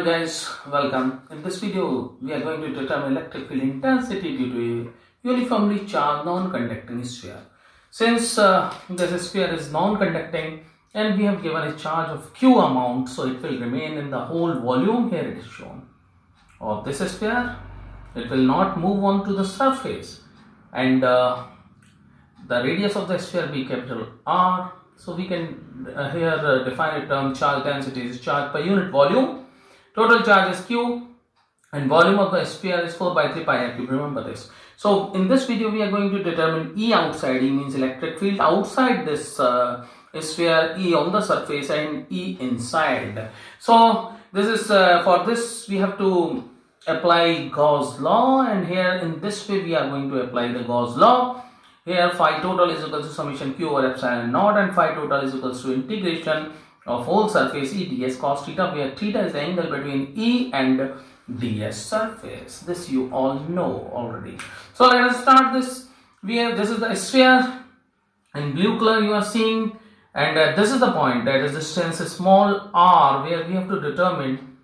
guys, welcome. In this video, we are going to determine electric field intensity due to a uniformly charged non-conducting sphere. Since this sphere is non-conducting and we have given a charge of Q amount, so it will remain in the whole volume. Here it is shown of this sphere. It will not move on to the surface, and the radius of the sphere be capital R. So we can here define a term charge density is charge per unit volume. Total charge is Q and volume of the sphere is 4 by 3 pi r cube. Remember this. So in this video we are going to determine E outside. E means electric field outside this sphere, E on the surface, and E inside. So this is for this we have to apply Gauss law, and here in this way we are going to apply the Gauss law. Here phi total is equal to summation Q over epsilon naught, and phi total is equal to integration of whole surface E ds cos theta, where theta is the angle between E and ds surface. This you all know already. So let us start this. This is the sphere in blue color you are seeing, and this is the point, that is distance is small r, where we have to determine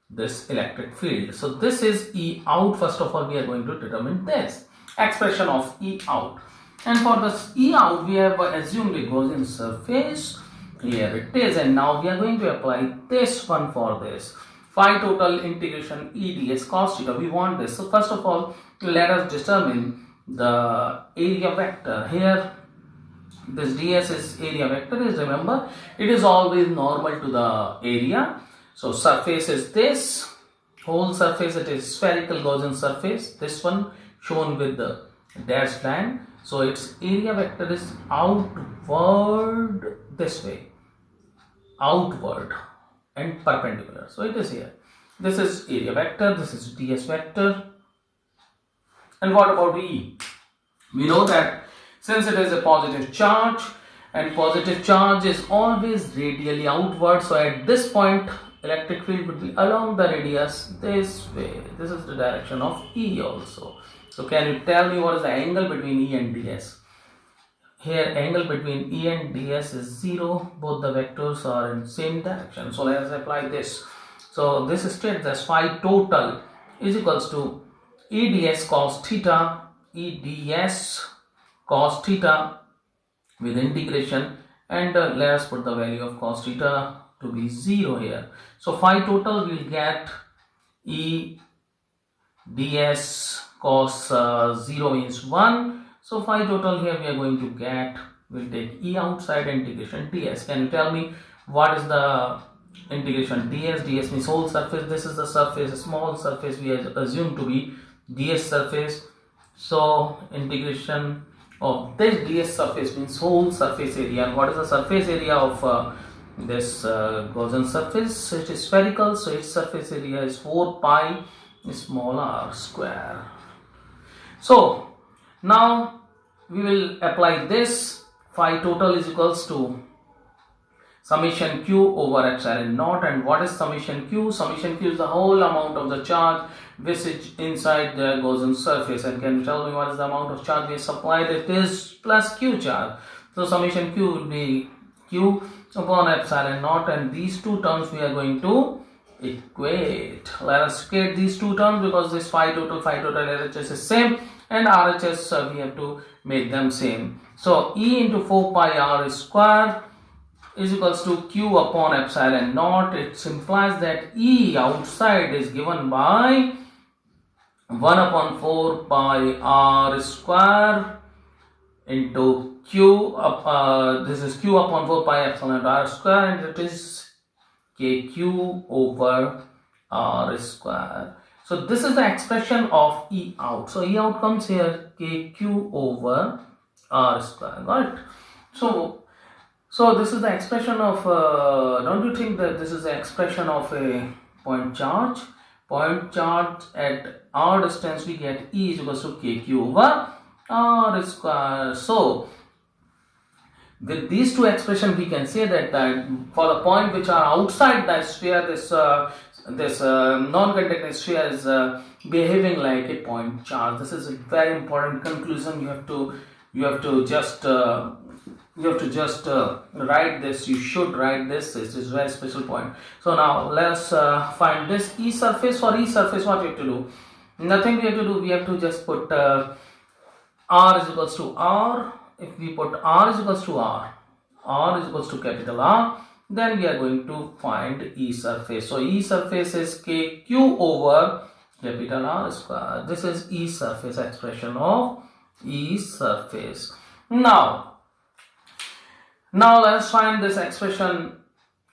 this electric field. So this is E out. First of all, we are going to determine this expression of E out. And for this E out, we have assumed a Gaussian surface. Here it is, and now we are going to apply this one for this. Phi total integration E ds cos theta. We want this. So first of all, let us determine the area vector. Here, this ds is area vector. Is, remember, it is always normal to the area. So surface is this whole surface. It is spherical Gaussian surface. This one shown with the dashed line. So its area vector is outward this way, outward and perpendicular. So it is here. This is area vector, this is ds vector. And what about E? We know that since it is a positive charge, and positive charge is always radially outward, so at this point electric field would be along the radius this way. This is the direction of E also. So can you tell me what is the angle between E and ds? Here angle between E and ds is 0. Both the vectors are in same direction. So let us apply this. So this states that phi total is equals to E ds cos theta, E ds cos theta with integration, and let us put the value of cos theta to be 0 here. So phi total will get E ds cos 0 means 1. So phi total here we are going to get, we'll take E outside integration ds. Can you tell me what is the integration ds? Ds means whole surface. This is the surface, a small surface we assume to be ds surface. So integration of this ds surface means whole surface area. And what is the surface area of this Gaussian surface? It is spherical, so its surface area is 4 pi small r square. So now we will apply this. Phi total is equals to summation Q over epsilon naught. And what is summation Q? Summation Q is the whole amount of the charge which is inside the Gaussian surface. And can you tell me what is the amount of charge we have supplied? It is plus Q charge. So summation Q will be Q upon epsilon naught, and these two terms we are going to equate. Let us equate these two terms because this phi total LHS is same, and RHS we have to make them same. So E into 4 pi r square is equals to Q upon epsilon naught. It implies that E outside is given by 1 upon 4 pi r square into Q this is Q upon 4 pi epsilon r square, and it is kq over r square. So this is the expression of E out. So E out comes here, kq over r square. Got it? So this is the expression of don't you think that this is the expression of a point charge? Point charge at r distance we get E is equals to kq over r square. So with these two expressions we can say that for the point which are outside the sphere, this non-conducting sphere is behaving like a point charge. This is a very important conclusion. You have to just you have to just write this. You should write this. This is very special point. So now let's find this E surface. For E surface, what we have to do? Nothing we have to do. We have to just put R is equals to R. If we put R is equals to R is equals to capital R, then we are going to find E surface. So E surface is KQ over capital R square. This is E surface, expression of E surface. Now let's find this expression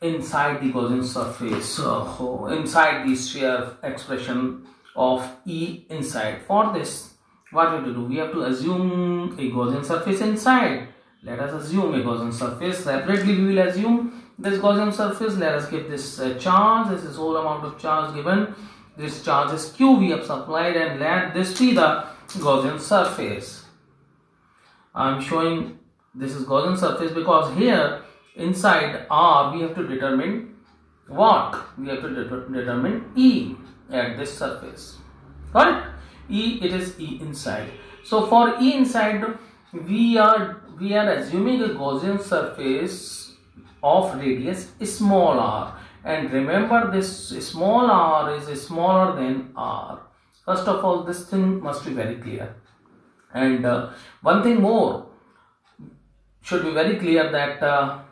inside the Gaussian surface. So inside the sphere, expression of E inside. For this, what we have to do? We have to assume a Gaussian surface inside. Let us assume a Gaussian surface. Separately, we will assume this Gaussian surface. Let us give this charge. This is whole amount of charge given. This charge is Q we have supplied, and let this be the Gaussian surface. I am showing this is Gaussian surface because here inside R we have to determine what? We have to determine E at this surface. Got it? E, it is E inside. So for E inside, we are assuming a Gaussian surface of radius small r, and remember this small r is smaller than r. First of all, this thing must be very clear. And one thing more should be very clear, that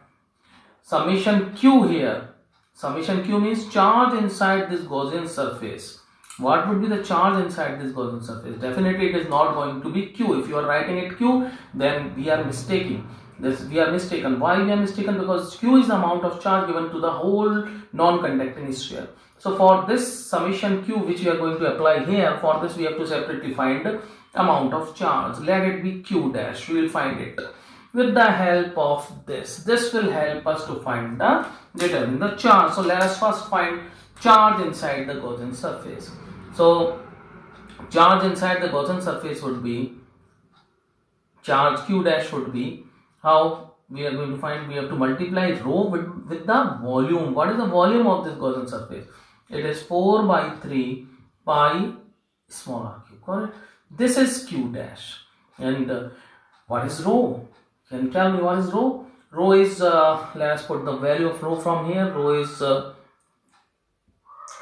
summation q here, summation q means charge inside this Gaussian surface. What would be the charge inside this Gaussian surface? Definitely it is not going to be q. If you are writing it q, then we are mistaking. We are mistaken. Why we are mistaken? Because q is the amount of charge given to the whole non-conducting sphere. So for this summation q which we are going to apply here, for this we have to separately find amount of charge. Let it be q dash. We will find it with the help of this. This will help us to find determine the charge. So let us first find charge inside the Gaussian surface. So charge inside the Gaussian surface would be, charge q dash would be, how we are going to find? We have to multiply rho with the volume. What is the volume of this Gaussian surface? It is 4 by 3 pi small r cube. Correct? This is q dash. And what is rho? Can you tell me what is rho? Rho is, let us put the value of rho from here. Rho is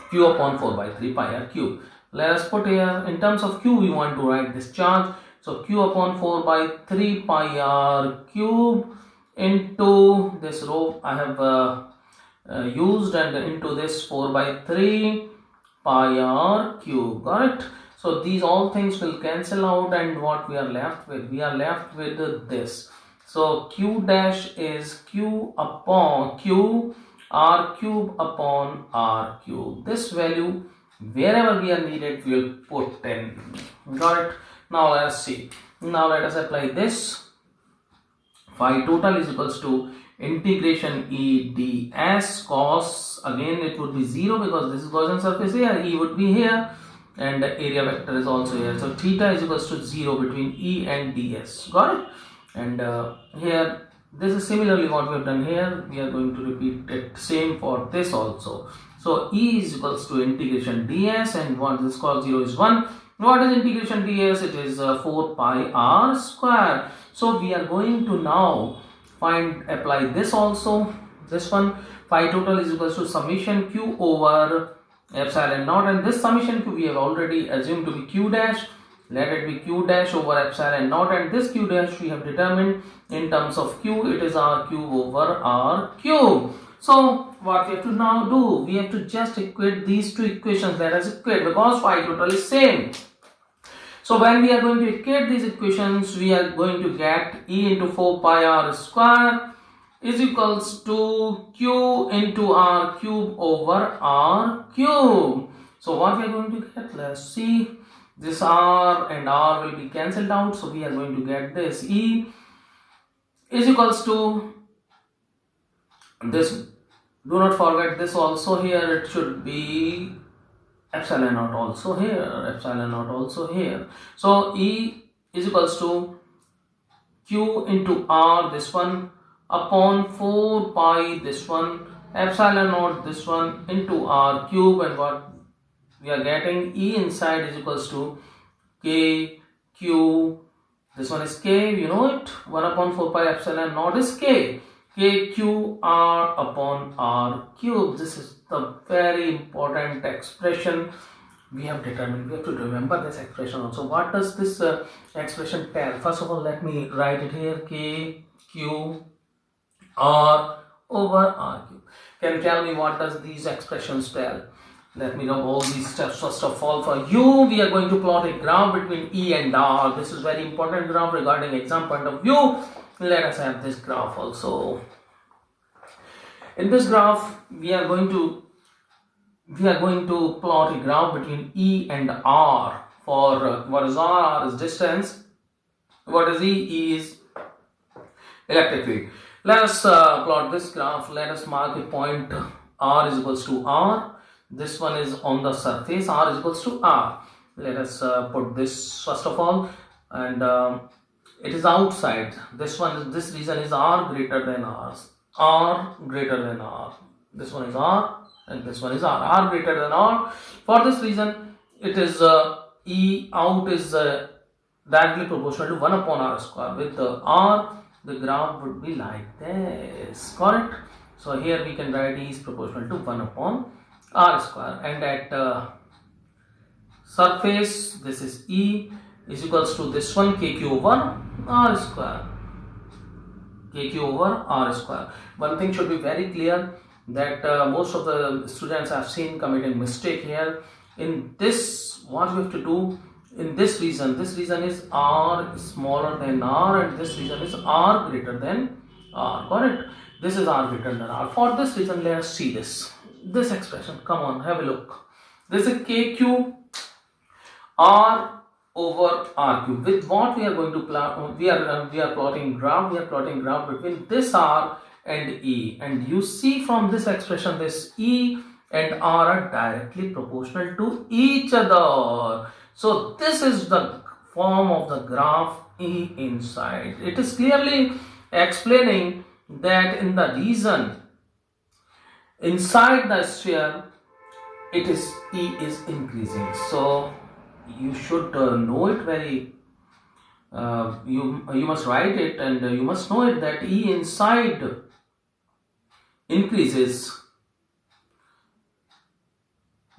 q upon 4 by 3 pi r cube. Let us put here, in terms of q, we want to write this charge. So q upon 4 by 3 pi r cube into this rho I have used, and into this 4 by 3 pi r cube. Got it? So these all things will cancel out, and what we are left with? We are left with this. So q dash is q upon q r cube upon r cube. This value, wherever we are needed, we will put in. Got it? Now let us see. Now let us apply this. Phi total is equals to integration E ds cos, again it would be 0 because this is Gaussian surface here, E would be here, and the area vector is also here. So theta is equals to 0 between E and ds. Got it? And here, this is similarly what we have done here. We are going to repeat it same for this also. So E is equals to integration ds, and what this cos 0 is 1. What is integration ds? It is 4 pi r square. So we are going to now apply this also. This one, phi total is equals to summation q over epsilon naught, and this summation q we have already assumed to be q dash. Let it be q dash over epsilon naught, and this q dash we have determined in terms of q, it is r cube over r cube. So what we have to now do? We have to just equate these two equations. Let us equate, because phi total is same. So when we are going to equate these equations, we are going to get E into 4 pi r square is equals to q into r cube over r cube. So what we are going to get? Let's see. This r and r will be cancelled out. So we are going to get this E is equals to this. Do not forget this also here. It should be epsilon naught also here, epsilon naught also here. So E is equals to q into r, this one, upon 4 pi this one, epsilon naught this one, into r cube, and what we are getting, E inside is equals to k q This one is K, you know it. 1 upon 4 pi epsilon naught is K. KQ R upon R cube. This is the very important expression we have determined. We have to remember this expression also. What does this expression tell? First of all, let me write it here. KQ R over R cube. Can you tell me what does these expressions tell? Let me know all these steps. First of all, for you, we are going to plot a graph between E and R. This is very important graph regarding exam point of view. Let us have this graph also. In this graph, we are going to plot a graph between E and R. For what is R? R is distance. What is E? E is electric field. Let us plot this graph. Let us mark a point. R is equals to R. This one is on the surface. R is equals to R. Let us put this first of all, and it is outside. This region is R greater than R. R greater than R. This one is R and this one is R. R greater than R. For this reason, it is E out is directly proportional to 1 upon R square. With R, the graph would be like this. Correct? So here we can write E is proportional to 1 upon R square, and at surface, this is E is equals to this one, KQ over R square. KQ over R square. One thing should be very clear, that most of the students I've seen committing mistake here. In this, what we have to do in this region is R smaller than R, and this region is R greater than R. Correct? This is R greater than R. For this reason, let us see this expression. Come on, have a look. This is KQ R over R cube. With what we are going to plot? We are plotting graph. We are plotting graph between this R and E, and you see from this expression, this E and R are directly proportional to each other. So this is the form of the graph E inside. It is clearly explaining that in the region inside the sphere, it is E is increasing. So you should know it very. You must write it, and you must know it that E inside increases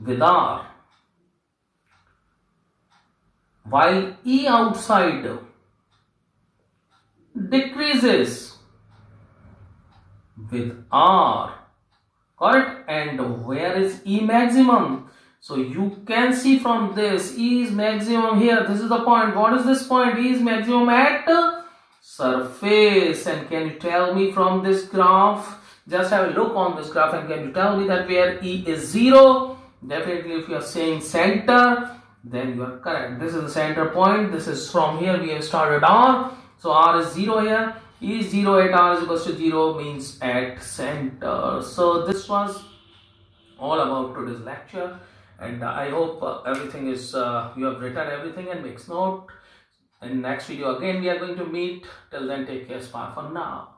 with R, while E outside decreases with R. Correct? And where is E maximum? So you can see from this, E is maximum here. This is the point. What is this point? E is maximum at surface. And can you tell me from this graph? Just have a look on this graph, and can you tell me that where E is 0? Definitely, if you are saying center, then you are correct. This is the center point. This is from here we have started R. So R is 0 here. E is 0 at R is equals to 0, means at center. So this was all about today's lecture, and I hope everything is you have written everything and makes note. In next video again we are going to meet. Till then, take care. Bye for now.